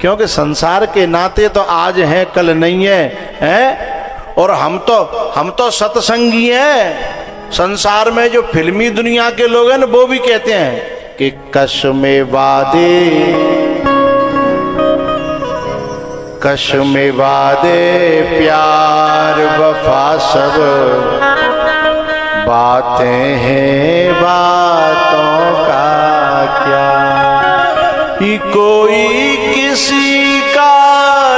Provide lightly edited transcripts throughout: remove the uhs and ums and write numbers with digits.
क्योंकि संसार के नाते तो आज हैं कल नहीं है, हैं? और हम तो सत्संगी हैं। संसार में जो फिल्मी दुनिया के लोग हैं ना, वो भी कहते हैं कि कसमे वादे प्यार वफा सब बातें हैं बातों का क्या, ये कोई किसी का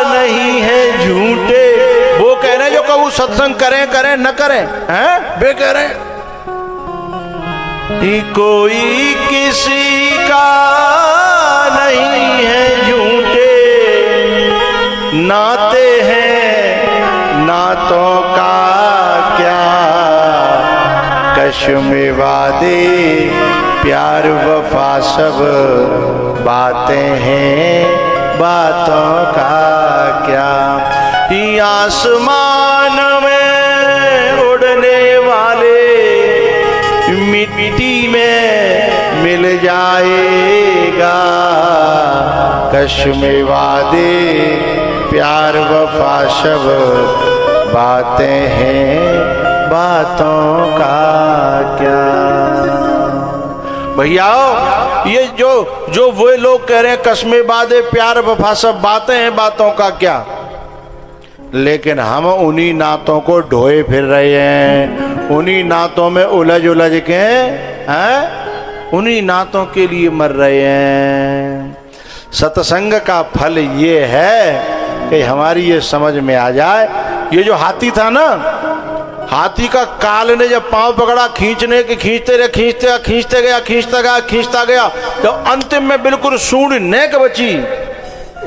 नहीं है झूठे। वो कह रहे हैं जो कहूँ सत्संग करें न करें, हैं? वे कह रहे हैं ये कोई किसी का नहीं है झूठे, नाते हैं नातों का क्या, कश्मे वादे प्यार वफा सब बातें हैं बातों का क्या। ये आसमान में उड़ने वाले मिट्टी में मिल जाएगा, कश्मे वादे प्यार वफा सब बातें हैं बातों का क्या। भैया ये जो वो लोग कह रहे हैं कस्मे वादे प्यार वफा सब बातें हैं बातों का क्या, लेकिन हम उन्हीं नातों को ढोए फिर रहे हैं, उन्हीं नातों में उलझ के हैं, उन्हीं नातों के लिए मर रहे हैं। सत्संग का फल ये है कि हमारी ये समझ में आ जाए, ये जो हाथी था ना, हाथी का काल ने जब पांव पकड़ा खींचने के, खींचता गया तो अंतिम में बिल्कुल सूंड नेक बची।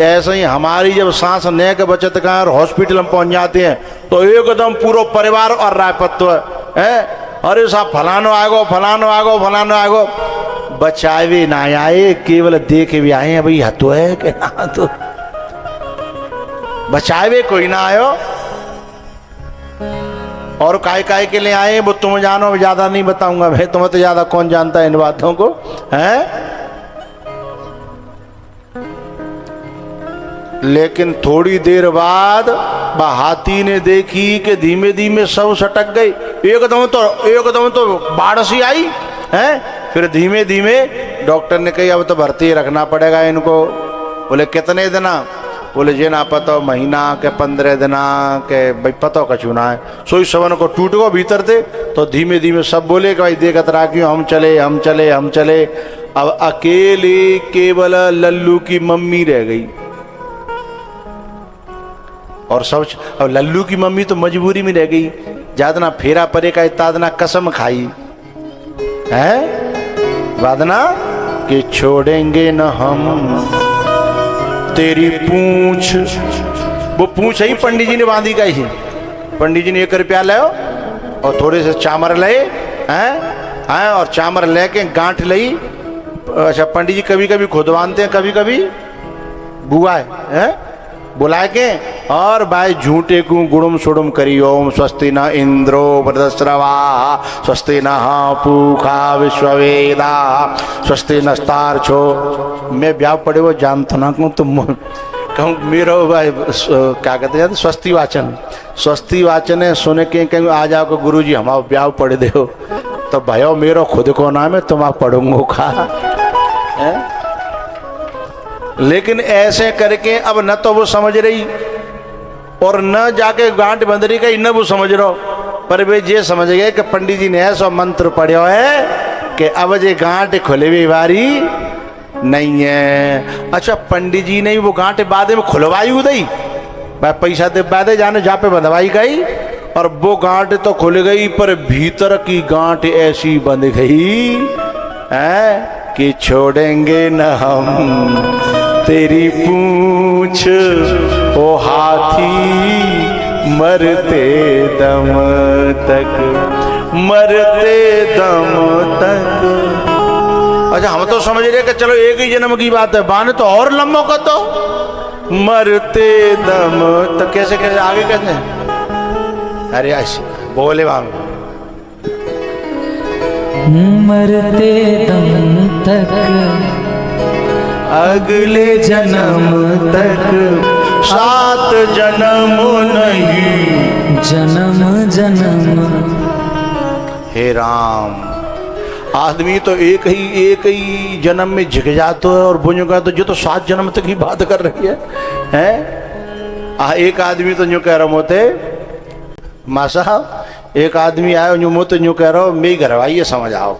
ऐसे ही हमारी जब सांस नेक बचत का और हॉस्पिटल में पहुंच जाते हैं तो एकदम पूरा परिवार और रायपत्व है, अरे साहब फलानो आगो बचावे ना आए, केवल देखे भी आए हैं भाई हतो है कि ना, तो बचावे कोई ना आयो। और काय के लिए आए वो तुम जानो, मैं ज्यादा नहीं बताऊंगा, भाई तुम्हें तो ज्यादा कौन जानता है इन बातों को, हैं? लेकिन थोड़ी देर बाद हाथी ने देखी कि धीमे धीमे सब सटक गई, एकदम तो बाढ़ सी आई है। फिर धीमे धीमे डॉक्टर ने कही अब तो भर्ती रखना पड़ेगा इनको। बोले कितने दिन? बोले जे ना पता महीना के 15 दिन के, भाई पता कछु ना है। सोई सवन को टूट गो भीतर थे तो धीमे धीमे सब बोले कि भाई देखत रहा क्यों हम चले। अब अकेले केवल लल्लू की मम्मी रह गई और सब। अब लल्लू की मम्मी तो मजबूरी में रह गई, ज्यादा फेरा परे का इतना कसम खाई है वादना कि छोड़ेंगे न हम तेरी पूंछ। वो पूंछ ही पंडित जी ने बांधी गई है। पंडित जी ने 1 रुपया ले और थोड़े से चामर ले हैं और चामर लेके गांठ लई। अच्छा पंडित जी कभी कभी खुद बांधते हैं, कभी कभी बुआ है बुला के, और भाई झूठे को गुड़ुम सुड़ुम करी ओम स्वस्ति न इंद्रो वृधस्रवा स्वस्ति न पूखा विश्ववेदा स्वस्ति नस्तार्छो। मैं ब्याह पड़े वो जानता ना तुम कहूँ मेरा भाई क्या कहते हैं स्वस्ति वाचन है सुन के कहीं आ जाओ को गुरु जी हमारा ब्याह पढ़ दे, तो भयो मेरो खुद को नाम है तुम आप पढ़ूंगो खा है? लेकिन ऐसे करके अब न तो वो समझ रही और न जाके गांठ बंद रही कहीं, न वो समझ रहा, पर वे ये समझ गए कि पंडित जी ने ऐसा मंत्र पढ़ो है कि अब ये गांठ खुले हुई बारी नहीं है। अच्छा पंडित जी ने वो गांठ बाद में खुलवाई उदई, भाई पैसा दे बाद जाने जहाँ पे बंधवाई गई, और वो गांठ तो खुल गई पर भीतर की गांठ ऐसी बंध गई है कि छोड़ेंगे न हम तेरी पूंछ ओ हाथी मरते दम तक। अच्छा हम तो समझ रहे कि चलो एक ही जन्म की बात है, बाने तो और लंबो का तो मरते दम तक। कैसे कैसे आगे कहते हैं? अरे ऐसे बोले वांग मरते दम तक अगले जन्म तक, 7 जन्म नहीं, जन्म जन्म। हे राम, आदमी तो एक ही जन्म में झिक जाता है और बुझेगा तो जो तो 7 जन्म तक ही बात कर रही है? एक आदमी तो यूँ कह रहा मोते माँ साहब, एक आदमी आया यूँ मोते यूँ कह रहा हो मेरी घरवाई समझ आओ।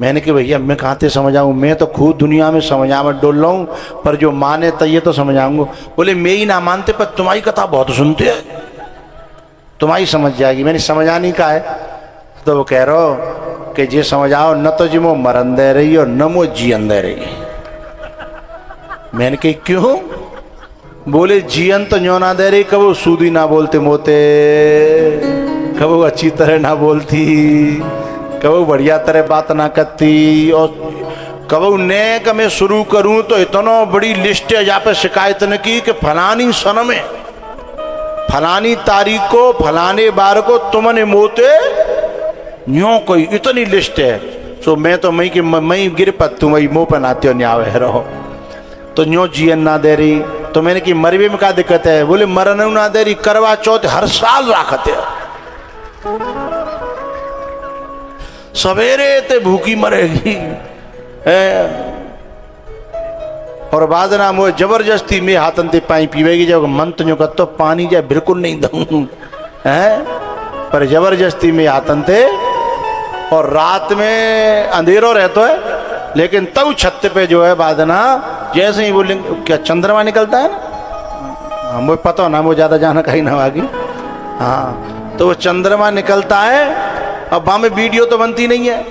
मैंने कि भैया मैं कहाँ से समझाऊँ, मैं तो खुद दुनिया में समझा में डोल रहा हूँ, पर जो माने तय तो समझाऊंगा। बोले मैं ही ना मानते, पर तुम्हारी कथा बहुत सुनते हैं, तुम्हारी समझ जाएगी। मैंने समझानी का है तो वो कह रहा हो कि जे समझाओ न तो जी मो मरन दे रही और न मो जियन दे रही। मैंने कही क्यों? बोले जियन तो न्यो ना दे रही, कबो सूदी ना बोलते मोते, कबो अच्छी तरह ना बोलती, कबो बढ़िया तरह बात ना करती, और कबो नेक में शुरू करूं तो इतना बड़ी लिस्ट है जहाँ पे शिकायत न की कि फलानी सन में फलानी तारीख को फलाने बार को तुमने मोते न्यो कोई इतनी लिस्ट है। सो मैं तो मई की मई गिर पत्तू मई मुँह पर नाते हो न्यावे रहो तो न्यो जियन ना दे रही। तो मैंने कि मरवे में क्या दिक्कत है? बोले मरन ना दे रही, करवा चौथ हर साल राखते सवेरे ते भूखी मरेगी और बाद ना मुझे जबरदस्ती में हाथन ते पानी पीवेगी। जब मन तो का तो पानी जाए बिल्कुल नहीं दूँ है, पर जबरदस्ती में हाथन ते, और रात में अंधेरो रहता है लेकिन तब छत पे जो है बादना जैसे ही बोले क्या चंद्रमा निकलता है ना, मुझे पता ना, मुझे ज़्यादा जाना कहीं ना आगे। हाँ तो वो चंद्रमा निकलता है, अब वहाँ में वीडियो तो बनती नहीं है,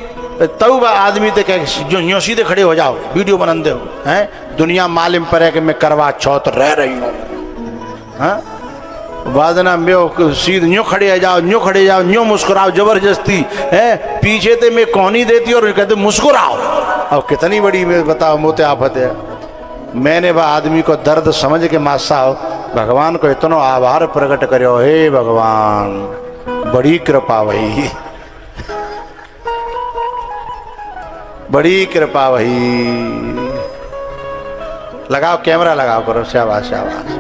तब आदमी तो कह जो यूँ सीधे खड़े हो जाओ वीडियो बना दो हैं, दुनिया मालूम पड़े कि मैं करवा चौथ रह रही हूँ। हाँ वादना में सीधे यूँ खड़े जाओ, यूँ खड़े जाओ, यूँ मुस्कुराओ जबरदस्ती है, पीछे ते मैं कौनी देती और कहते मुस्कुराओ। अब कितनी बड़ी मैं बताओ मोते आफत है। मैंने वह आदमी को दर्द समझ के मासा भगवान को इतना आभार प्रकट करो, हे भगवान बड़ी कृपा वही, बड़ी कृपा वही। लगाओ कैमरा लगाओ करो, शाबाश शाबाश।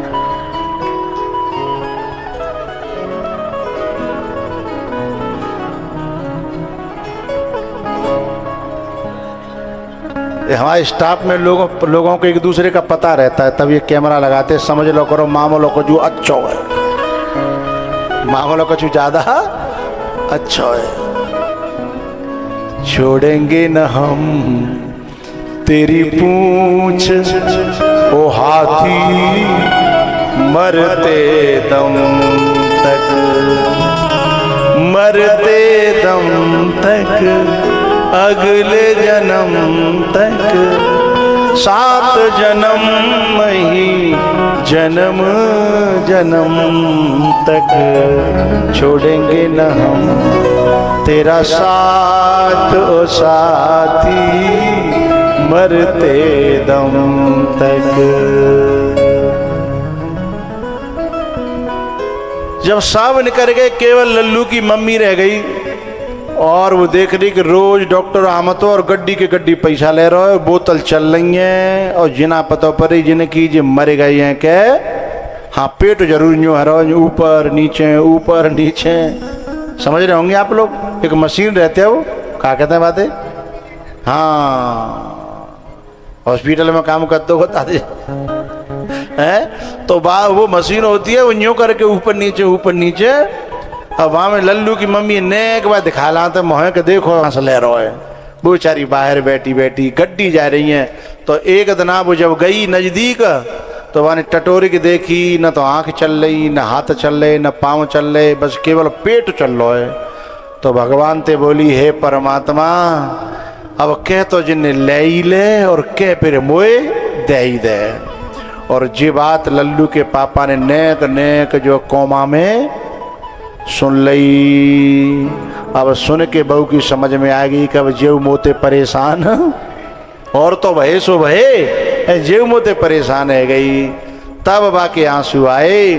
हमारे स्टाफ में लोगों को एक दूसरे का पता रहता है, तब ये कैमरा लगाते समझ लो करो मामलों को जो अच्छा है, मामलों को जो ज्यादा अच्छा है। छोड़ेंगे न हम तेरी पूंछ ओ हाथी, मरते दम तक, मरते दम तक, अगले जन्म तक, 7 जन्म ही, जन्म जन्म तक छोड़ेंगे न हम तेरा साथ ओ साथी, मरते दम तक। जब सब निकल गए केवल लल्लू की मम्मी रह गई, और वो देख रही कि रोज डॉक्टर आमतो और गड्डी के गड्डी पैसा ले रहा है, बोतल चल रही है, और जिना पता पड़ी जिनकी जो मर गई हैं के हाँ पेट जरूर यूँ है रोज ऊपर नीचे ऊपर नीचे। समझ रहे होंगे आप लोग, एक मशीन रहते है वो क्या कहते हैं बातें, हाँ हॉस्पिटल में काम करते हो बताते हैं, तो वो मशीन होती है वो यूँ करके ऊपर नीचे ऊपर नीचे। अब वहाँ में लल्लू की मम्मी ने एक बार दिखा ला तो मोह के देखो हंस ले रहा है, वो बेचारी बाहर बैठी बैठी गड्डी जा रही है। तो एक दिन वो जब गई नजदीक तो वहाँ ने टटोरी की देखी, न तो आँख चल रही, न हाथ चल रहे, न पाँव चल रहे, बस केवल पेट चल रहा है। तो भगवान ते बोली हे परमात्मा, अब कह तो जिन्हें ले ही ले और कह फिर मोए दे ही दे। और जी बात लल्लू के पापा ने नेक नेक जो कोमा में सुन लई। अब सुन के बहू की समझ में आ गई कि अब जेव मोते परेशान, और तो भय सो भय जेव मोते परेशान है गई। तब बाकी आंसू आए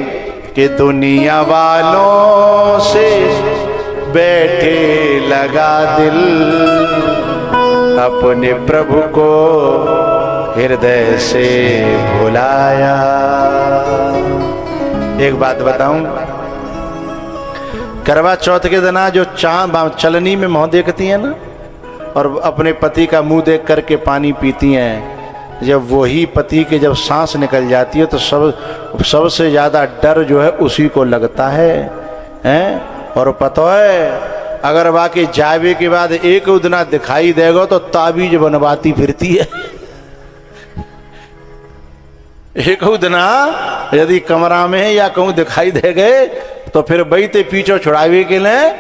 कि दुनिया वालों से बैठे लगा दिल, अपने प्रभु को हृदय से भुलाया। एक बात बताऊं, करवा चौथ के दिन जो चांद चलनी में मुंह देखती हैं ना और अपने पति का मुंह देख करके पानी पीती हैं, जब वही पति के जब सांस निकल जाती है तो सबसे ज्यादा डर जो है उसी को लगता है, हैं? और पता है अगर बाकी जावे के बाद एक उदना दिखाई देगा तो ताबीज बनवाती फिरती है। एक उदना यदि कमरा में या कहूँ दिखाई दे गए तो फिर बैठे पीछे छुड़ावे के लिए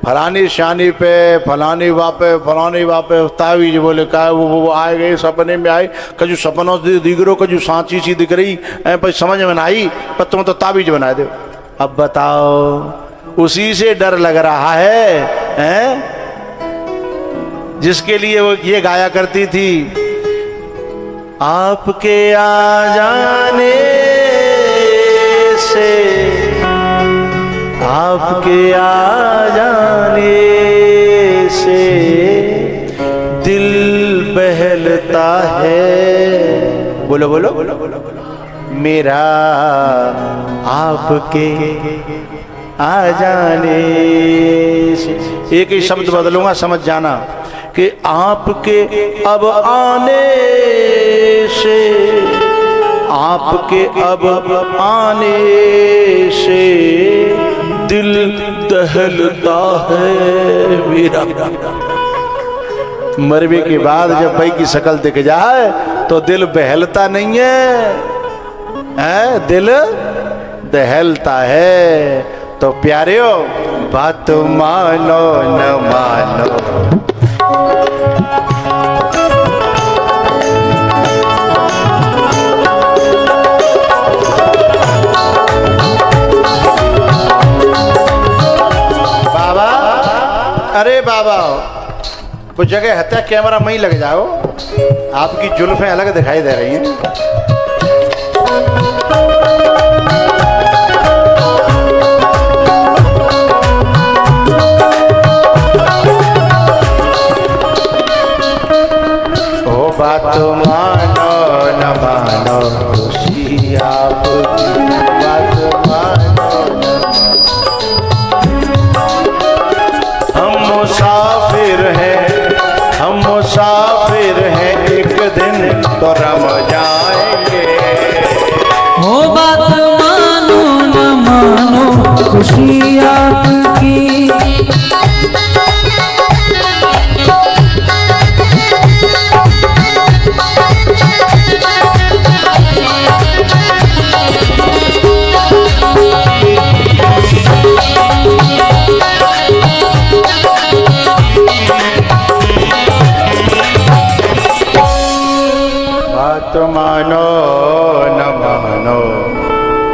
फलानी शानी पे फलानी वापे ताबीज बोले का वो आए गए सपने में आए, कजू सपनों से दिख रहो, कजू सांची सी दिख रही पर समझ में ना आई, पर तुम तो ताबीज बना दो। अब बताओ, उसी से डर लग रहा है, हैं? जिसके लिए वो ये गाया करती थी, आपके आ जाने से, आपके आ जाने से दिल बहलता है। बोलो बोलो मेरा आपके आ जाने से। एक ही शब्द बदलूंगा, समझ जाना कि आपके अब आने से, आपके अब आने से दिल दहलता है मेरा। मरवे के बाद जब भाई की शक्ल दिख जाए तो दिल बहलता नहीं है, दिल दहलता है। तो प्यारे हो, बात मानो न मानो, बाबा, अरे बाबा कुछ जगह हत्या कैमरा में ही लग जाओ, आपकी जुल्फें अलग दिखाई दे रही हैं। बात मानो न मानो, खुशी आपकी, बात मानो हम मुसाफिर हैं, हम मुसाफिर हैं, एक दिन तो रम जाएंगे। हो बात मानो न मानो, खुशी आपकी, मानो न मानो,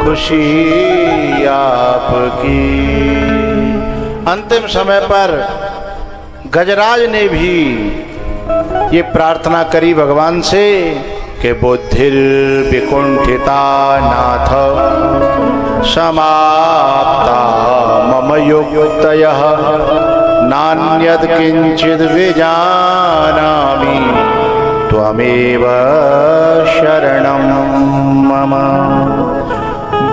खुशी आपकी। अंतिम समय पर गजराज ने भी ये प्रार्थना करी भगवान से कि बुद्धिर विकुंठिता नाथ समाप्ता मम युक्तयः नान्यत् किंचित् विजानामि त्वमेव शरणं मम।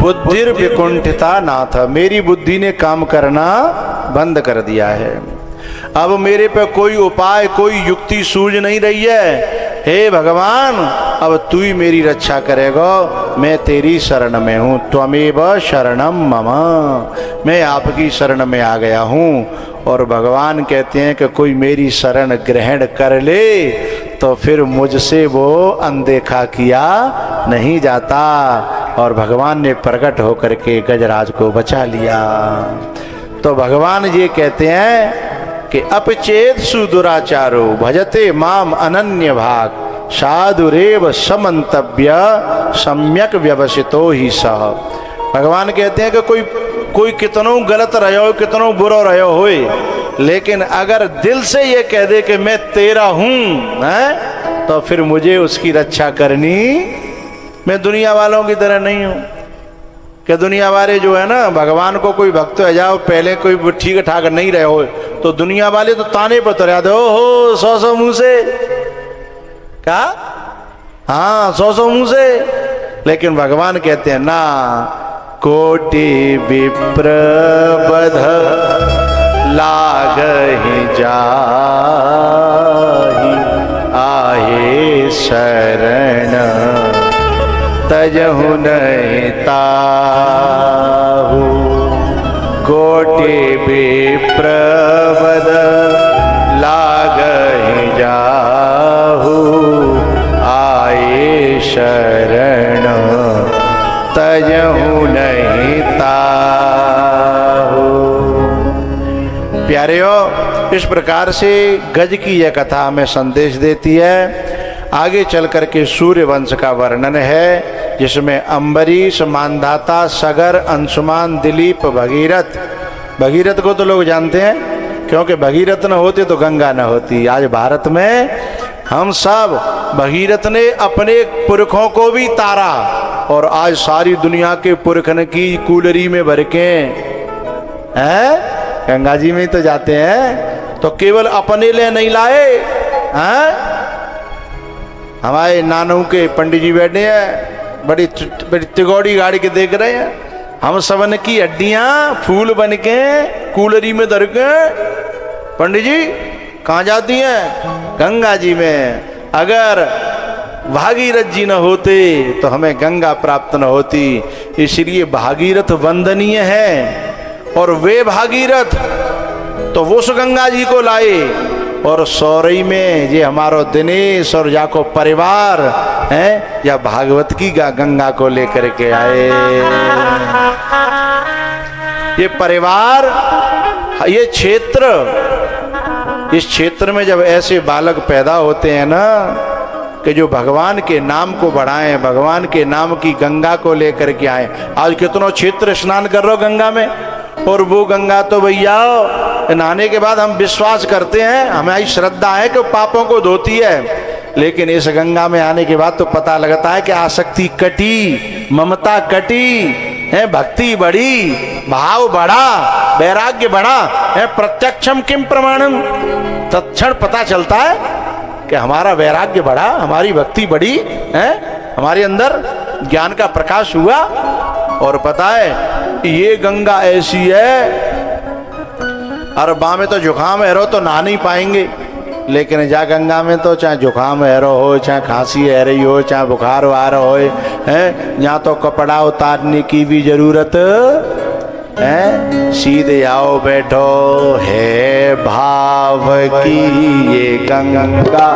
बुद्धिर विकुंठिता नाथ, मेरी बुद्धि ने काम करना बंद कर दिया है। अब मेरे पे कोई उपाय, कोई युक्ति सूझ नहीं रही है। हे भगवान, अब तू ही मेरी रक्षा करेगा, मैं तेरी शरण में हूँ। त्वमेव शरणम मम, मैं आपकी शरण में आ गया हूँ। और भगवान कहते हैं कि कोई मेरी शरण ग्रहण कर ले तो फिर मुझसे वो अनदेखा किया नहीं जाता। और भगवान ने प्रकट होकर के गजराज को बचा लिया। तो भगवान ये कहते हैं कि अपचेत सुदुराचारो भजते माम अनन्य भाग साधुरेव समन्तव्य सम्यक व्यवसितो ही सह। भगवान कहते हैं कि कोई कितनों गलत रहो, कितनों बुरा रहो होए, लेकिन अगर दिल से ये कह दे कि मैं तेरा हूं, तो फिर मुझे उसकी रक्षा करनी। मैं दुनिया वालों की तरह नहीं हूं कि दुनिया वाले जो है ना, भगवान को कोई भक्त है जाओ पहले कोई ठीक ठाक नहीं रहे हो तो दुनिया वाले तो ताने पर तो रहे हो 100 मुंह से। क्या हाँ 100 मुंह से, लेकिन भगवान कहते हैं ना, कोटि विप्र बध लागहि जाहि, आहे शरण तजहु नहीं ताहु। कोटि विप्र बध लागहि जाहु, आए शरण तजहु नहीं ताहु। प्यारेओ, इस प्रकार से गज की यह कथा हमें संदेश देती है। आगे चल करके सूर्य वंश का वर्णन है, जिसमें अम्बरीश, मानधाता, सगर, अंशुमान, दिलीप, भगीरथ। भगीरथ को तो लोग जानते हैं, क्योंकि भगीरथ न होते तो गंगा न होती। आज भारत में हम सब, भगीरथ ने अपने पुरखों को भी तारा, और आज सारी दुनिया के पुरखन की कूलरी में भर के हैं, गंगा जी में तो जाते हैं, तो केवल अपने लिए नहीं लाए हैं। हमारे नानू के पंडित जी बैठे हैं, बड़ी बड़ी तिगोड़ी गाड़ी के देख रहे हैं। हम सबन की हड्डियां फूल बन के कूलरी में धर के, पंडित जी कहाँ जाती हैं? गंगा जी में। अगर भागीरथ जी न होते तो हमें गंगा प्राप्त न होती। इसलिए भागीरथ वंदनीय है, और वे भागीरथ तो वो उस गंगा जी को लाए, और सौरई में ये हमारो दिनेश और जाको परिवार है, या भागवत की गंगा को लेकर के आए। ये परिवार, ये क्षेत्र, इस क्षेत्र में जब ऐसे बालक पैदा होते हैं ना, कि जो भगवान के नाम को बढ़ाएं, भगवान के नाम की गंगा को लेकर के आए। आज कितनों क्षेत्र स्नान कर रहे हो गंगा में, और वो गंगा तो भैया नहाने के बाद हम विश्वास करते हैं, हमारी श्रद्धा है कि पापों को धोती है, लेकिन इस गंगा में आने के बाद तो पता लगता है कि आसक्ति कटी, ममता कटी है, भक्ति बढ़ी, भाव बढ़ा, वैराग्य बढ़ा है। प्रत्यक्षम किम प्रमाणम, तत्क्षण पता चलता है कि हमारा वैराग्य बढ़ा, हमारी भक्ति बढ़ी है, हमारे अंदर ज्ञान का प्रकाश हुआ। और पता है ये गंगा ऐसी है, अरबा में तो जुकाम है रो तो नहा नहीं पाएंगे, लेकिन जा गंगा में तो चाहे जुकाम है रो हो, चाहे खांसी है रही हो, चाहे बुखार आ रहा हो, है यहाँ तो कपड़ा उतारने की भी जरूरत है, सीधे आओ बैठो है भाव की ये गंगा,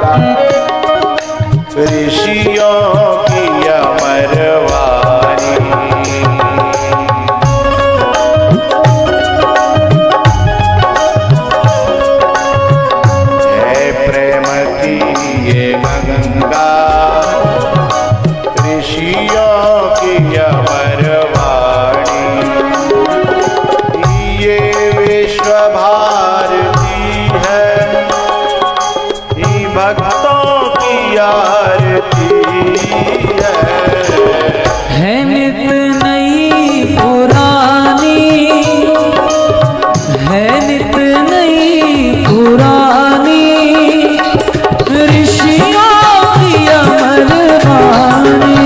ऋषियों की अमरवाणी, है प्रेम की ये गंगा, ऋषियों की अमरवाणी, ये विश्व भारती है, ये भक्तों की आरती है नित नई पुरानी, है नित नई पुरानी, ऋषियों की अमर वाणी।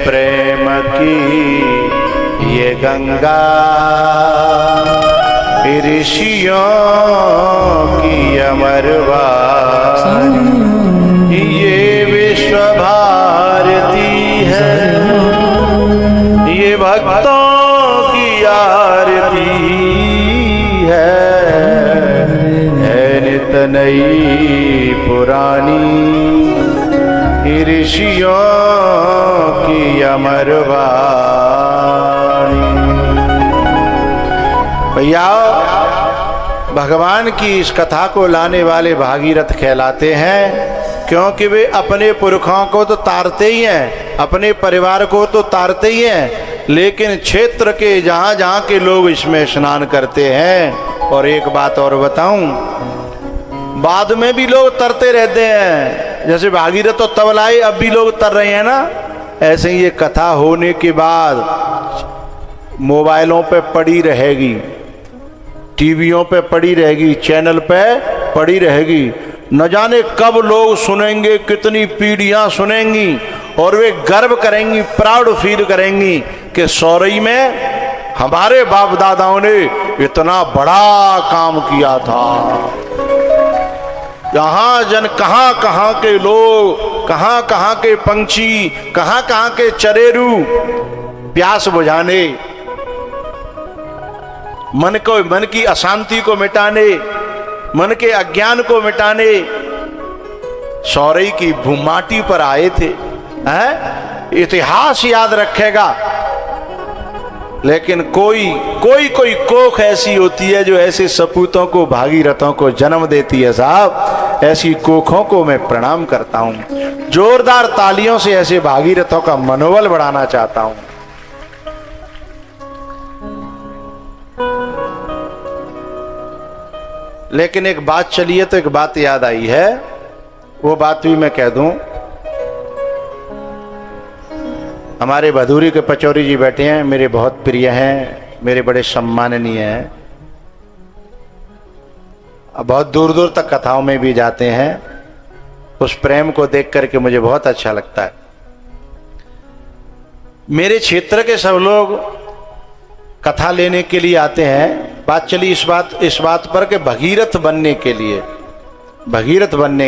प्रेम की ये गंगा, ऋषियों की अमरवाणी, ये विश्व भारती है, ये भक्तों की आरती है नित नई पुरानी, ऋषियों की अमरवाणी। भैया भगवान की इस कथा को लाने वाले भागीरथ कहलाते हैं, क्योंकि वे अपने पुरखों को तो तारते ही हैं, अपने परिवार को तो तारते ही हैं, लेकिन क्षेत्र के जहाँ जहाँ के लोग इसमें स्नान करते हैं। और एक बात और बताऊं, बाद में भी लोग तरते रहते हैं। जैसे भागीरथ और तबलाई अब भी लोग तर रहे हैं ना, ऐसे ही ये कथा होने के बाद मोबाइलों पे पड़ी रहेगी, टीवियों पे पड़ी रहेगी, चैनल पे पड़ी रहेगी। न जाने कब लोग सुनेंगे, कितनी पीढ़ियां सुनेंगी, और वे गर्व करेंगी, प्राउड फील करेंगी कि सौरई में हमारे बाप दादाओं ने इतना बड़ा काम किया था। यहाँ कहाँ के लोग, कहाँ के पंछी, कहाँ के चरेरू प्यास बुझाने, मन की अशांति को मिटाने, मन के अज्ञान को मिटाने सौरई की भूमाटी पर आए थे। हैं? इतिहास याद रखेगा। लेकिन कोई कोख ऐसी होती है जो ऐसे सपूतों को, भागीरथों को जन्म देती है। साहब, ऐसी कोखों को मैं प्रणाम करता हूं। जोरदार तालियों से ऐसे भागीरथों का मनोबल बढ़ाना चाहता हूं। लेकिन एक बात चली है तो एक बात याद आई है, वो बात भी मैं कह दूं। हमारे भदूरी के पचौरी जी बैठे हैं, मेरे बहुत प्रिय हैं, मेरे बड़े सम्माननीय हैं, बहुत दूर दूर तक कथाओं में भी जाते हैं। उस प्रेम को देख करके मुझे बहुत अच्छा लगता है। मेरे क्षेत्र के सब लोग कथा लेने के लिए आते हैं। बात चली इस बात पर कि भगीरथ बनने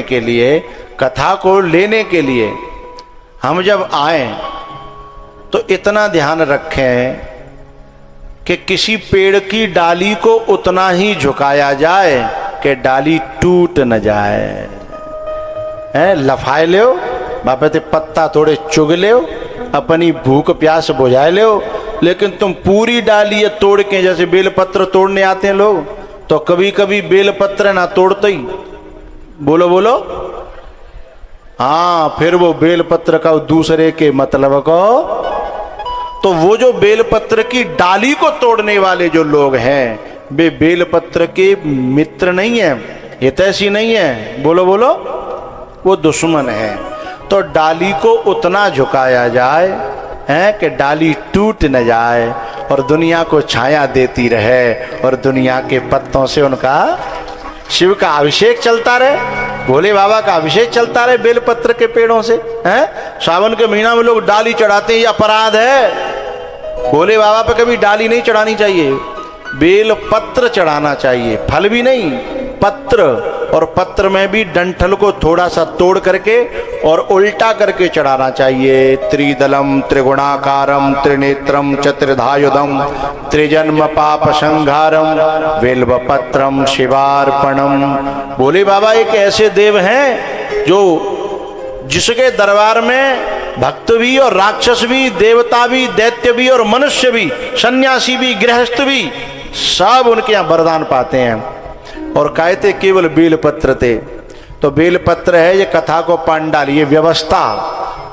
के लिए, कथा को लेने के लिए हम जब आए तो इतना ध्यान रखें कि किसी पेड़ की डाली को उतना ही झुकाया जाए कि डाली टूट न जाए। हैं, लफाए ले बापे ते पत्ता थोड़े चुग ले, अपनी भूख प्यास बुझाए ले, लेकिन तुम पूरी डाली तोड़ के, जैसे बेलपत्र तोड़ने आते हैं लोग, तो कभी कभी बेलपत्र ना तोड़ते ही बोलो हाँ, फिर वो बेलपत्र का दूसरे के मतलब को, तो वो जो बेलपत्र की डाली को तोड़ने वाले जो लोग हैं, वे बेलपत्र के मित्र नहीं है, हितैषी नहीं है, बोलो वो दुश्मन है। तो डाली को उतना झुकाया जाए है कि डाली टूट न जाए और दुनिया को छाया देती रहे, और दुनिया के पत्तों से उनका शिव का अभिषेक चलता रहे, भोले बाबा का अभिषेक चलता रहे बेलपत्र के पेड़ों से। हैं, सावन के महीना में लोग डाली चढ़ाते हैं, ये अपराध है। भोले बाबा पे कभी डाली नहीं चढ़ानी चाहिए, बेलपत्र चढ़ाना चाहिए, फल भी नहीं, पत्र। और पत्र में भी डंठल को थोड़ा सा तोड़ करके और उल्टा करके चढ़ाना चाहिए। त्रिदलम त्रिगुणाकारम त्रिनेत्रम चतुर्धायुधम त्रिजन्म पाप संघारम बेल्वपत्रम शिवार्पणम। भोले बाबा एक ऐसे देव हैं जो जिसके दरबार में भक्त भी और राक्षस भी, देवता भी, दैत्य भी और मनुष्य भी, सन्यासी भी, गृहस्थ भी, सब उनके यहाँ वरदान पाते हैं। और कहते केवल बेलपत्र थे, तो बेलपत्र है ये कथा को पान डालिए व्यवस्था,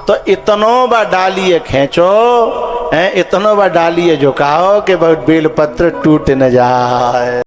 तो इतनों बा डालिए खींचो, इतनों बा डालिए झुकाओ कि बेलपत्र टूट न जाए।